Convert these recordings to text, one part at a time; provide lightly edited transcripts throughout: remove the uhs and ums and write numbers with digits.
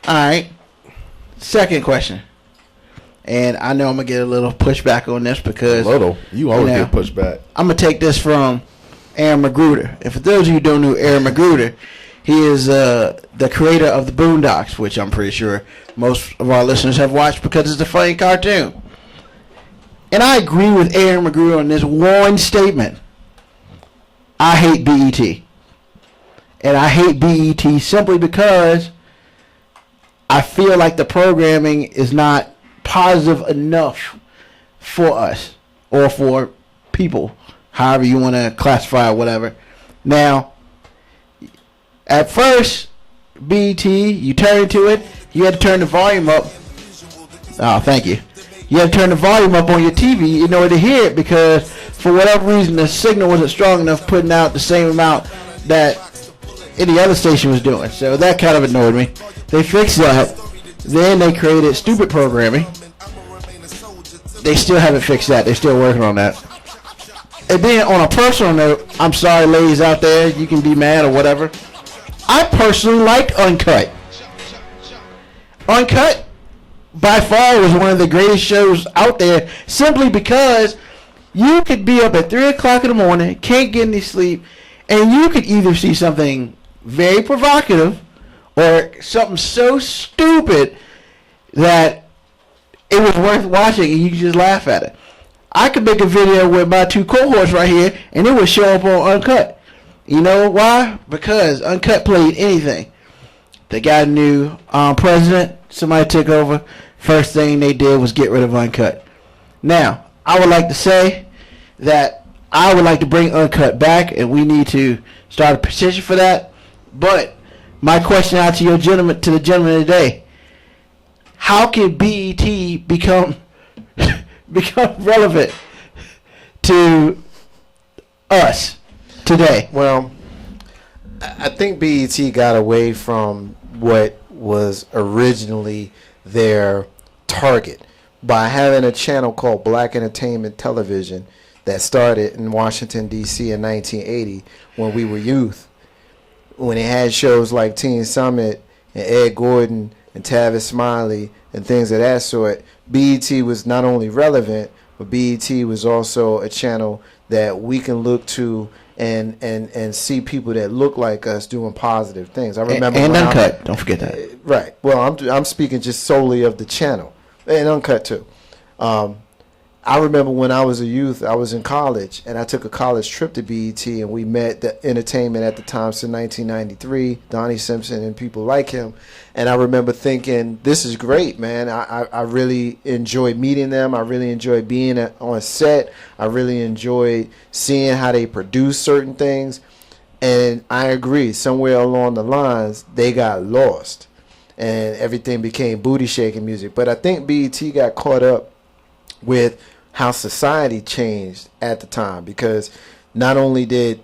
All right. Second question. And I know I'm going to get a little pushback on this because... You always get pushback. I'm going to take this from Aaron Magruder. And for those of you who don't know Aaron Magruder, he is the creator of the Boondocks, which I'm pretty sure most of our listeners have watched because it's a funny cartoon. And I agree with Aaron Magruder on this one statement. I hate BET. And I hate BET simply because I feel like the programming is not positive enough for us or for people, however you want to classify or whatever. Now, at first, BET, you turn to it, you had to turn the volume up. Oh, thank you. You had to turn the volume up on your TV in order to hear it because for whatever reason the signal wasn't strong enough putting out the same amount that any other station was doing. So that kind of annoyed me. They fixed that. Then they created stupid programming. They still haven't fixed that. They're still working on that. And then on a personal note, I'm sorry ladies out there, you can be mad or whatever. I personally liked Uncut. Uncut by far was one of the greatest shows out there simply because you could be up at 3 o'clock in the morning, can't get any sleep, and you could either see something very provocative or something so stupid that it was worth watching and you could just laugh at it. I could make a video with my two cohorts right here and it would show up on Uncut. You know why? Because Uncut played anything. They got a new president. Somebody took over. First thing they did was get rid of Uncut. Now, I would like to say that I would like to bring Uncut back, and we need to start a petition for that. But my question out to the gentleman today: how can BET become relevant to us today? Well, I think BET got away from what was originally their target by having a channel called Black Entertainment Television that started in Washington, D.C. in 1980 when we were youth, when it had shows like Teen Summit and Ed Gordon and Tavis Smiley and things of that sort. BET was not only relevant, but BET was also a channel that we can look to and see people that look like us doing positive things. I remember and Uncut. Don't forget that. Right. Well, I'm speaking just solely of the channel and Uncut too. I remember when I was a youth, I was in college, and I took a college trip to BET, and we met the entertainment at the time since 1993, Donnie Simpson and people like him. And I remember thinking, this is great, man. I really enjoyed meeting them. I really enjoyed being on set. I really enjoyed seeing how they produce certain things. And I agree, somewhere along the lines, they got lost, and everything became booty shaking music. But I think BET got caught up with how society changed at the time, because not only did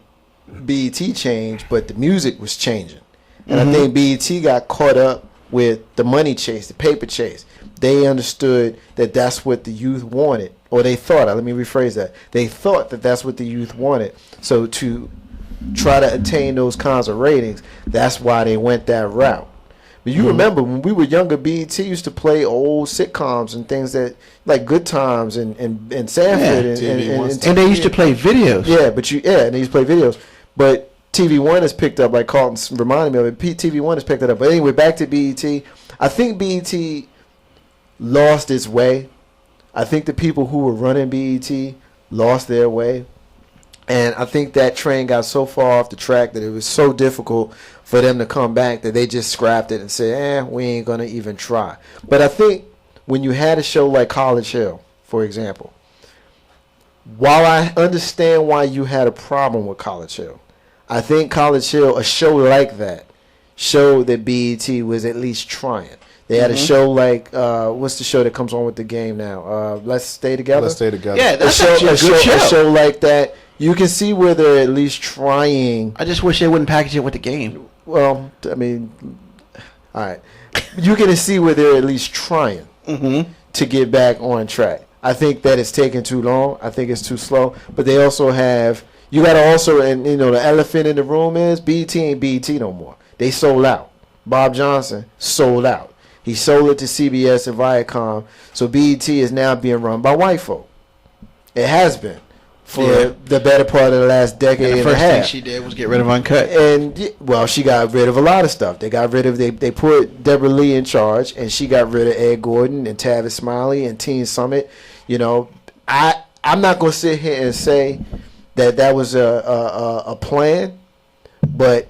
BET change, but the music was changing. And I think BET got caught up with the money chase, the paper chase. They understood that that's what the youth wanted, or they thought, let me rephrase that. They thought that that's what the youth wanted. So to try to attain those kinds of ratings, that's why they went that route. But you remember when we were younger, BET used to play old sitcoms and things that, like Good Times and Sanford and they used to play videos. Yeah, and they used to play videos. But TV One has picked up, like Carlton reminded me of it. TV One has picked it up. But anyway, back to BET. I think BET lost its way. I think the people who were running BET lost their way. And I think that train got so far off the track that it was so difficult for them to come back that they just scrapped it and said, we ain't going to even try. But I think when you had a show like College Hill, for example, while I understand why you had a problem with College Hill, I think College Hill, a show like that, showed that BET was at least trying. They had a show like, what's the show that comes on with the game now? Let's Stay Together? Let's Stay Together. Yeah, that's actually a good show. A show like that, you can see where they're at least trying. I just wish they wouldn't package it with the game. Well, I mean, all right. You can see where they're at least trying to get back on track. I think that it's taking too long. I think it's too slow. But they also have, you got to also, and the elephant in the room is BET ain't BET no more. They sold out. Bob Johnson, sold out. He sold it to CBS and Viacom. So BET is now being run by white folk. It has been for the better part of the last decade and a half. The first thing she did was get rid of Uncut. And, well, she got rid of a lot of stuff. They put Deborah Lee in charge, and she got rid of Ed Gordon and Tavis Smiley and Teen Summit. You know, I'm not going to sit here and say that was a plan, but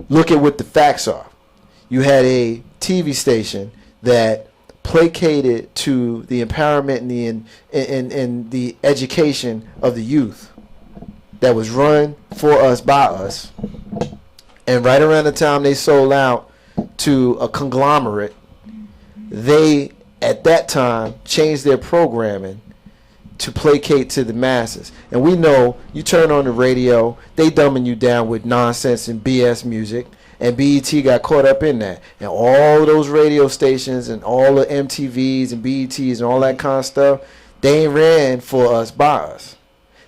look at what the facts are. You had a TV station that placated to the empowerment and the education of the youth, that was run for us by us, and right around the time they sold out to a conglomerate, they at that time changed their programming to placate to the masses. And we know, you turn on the radio, they dumbing you down with nonsense and BS music. And BET got caught up in that. And all those radio stations and all the MTVs and BETs and all that kind of stuff, they ain't ran for us by us.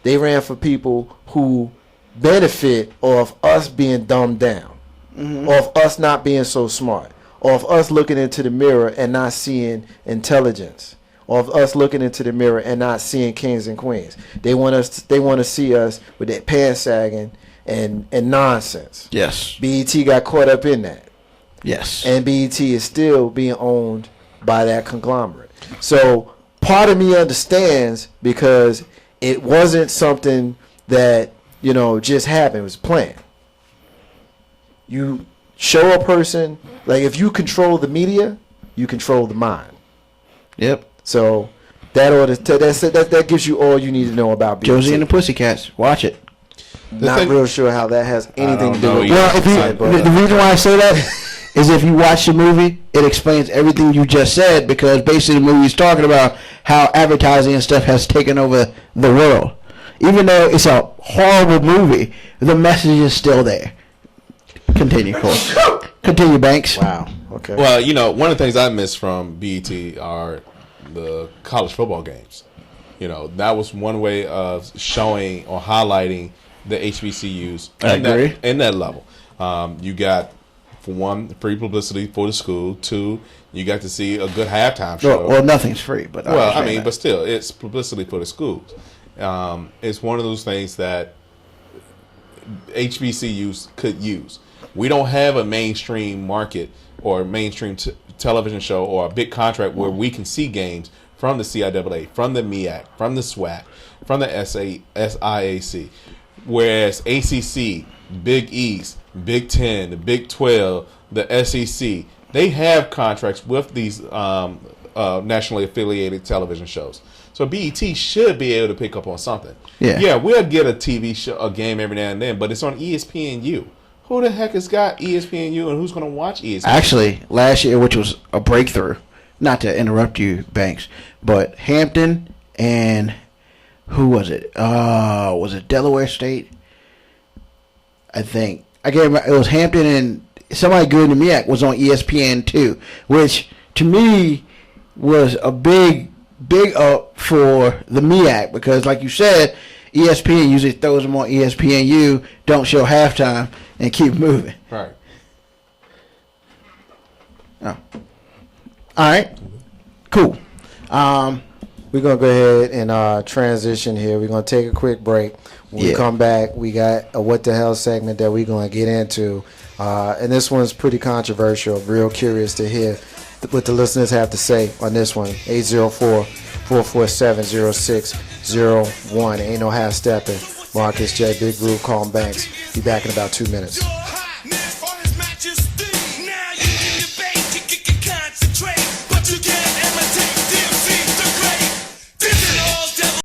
They ran for people who benefit off us being dumbed down, off us not being so smart, off us looking into the mirror and not seeing intelligence, of us looking into the mirror and not seeing kings and queens. They want to see us with that pants sagging and nonsense. Yes. BET got caught up in that. Yes. And BET is still being owned by that conglomerate. So part of me understands, because it wasn't something that, just happened. It was planned. You show a person, like, if you control the media, you control the mind. Yep. So that gives you all you need to know about BET. Josie and the Pussycats. Watch it. Not real sure how that has anything to do with it. Well, the reason why I say that is if you watch the movie, it explains everything you just said, because basically the movie is talking about how advertising and stuff has taken over the world. Even though it's a horrible movie, the message is still there. Continue, Cole. Continue, Banks. Wow. Okay. Well, one of the things I miss from BET are the college football games. That was one way of showing or highlighting the HBCUs in that level. You got, for one, free publicity for the school. Two, you got to see a good halftime show. Well, nothing's free, but but still, it's publicity for the schools. It's one of those things that HBCUs could use. We don't have a mainstream market or a mainstream television show or a big contract where we can see games from the CIAA, from the MEAC, from the SWAC, from the SIAC. Whereas ACC, Big East, Big 10, the Big 12, the SEC, they have contracts with these nationally affiliated television shows. So BET should be able to pick up on something. Yeah, we'll get a TV show, a game every now and then, but it's on ESPNU. Who the heck has got ESPNU, and who's going to watch ESPNU? Actually, last year, which was a breakthrough, not to interrupt you, Banks, but Hampton and who was it? Was it Delaware State? I think. It was Hampton and somebody good in the MEAC was on ESPN2, which to me was a big up for the MEAC, because like you said, ESPN usually throws them on ESPNU, don't show halftime, and keep moving. Right. Oh. All right. Cool. We're going to go ahead and transition here. We're going to take a quick break. When we come back, we got a What the Hell segment that we're going to get into. And this one's pretty controversial. Real curious to hear what the listeners have to say on this one. 804-447-0601. Ain't no half stepping. Marcus J. Big Groove, Calm Banks. Be back in about 2 minutes.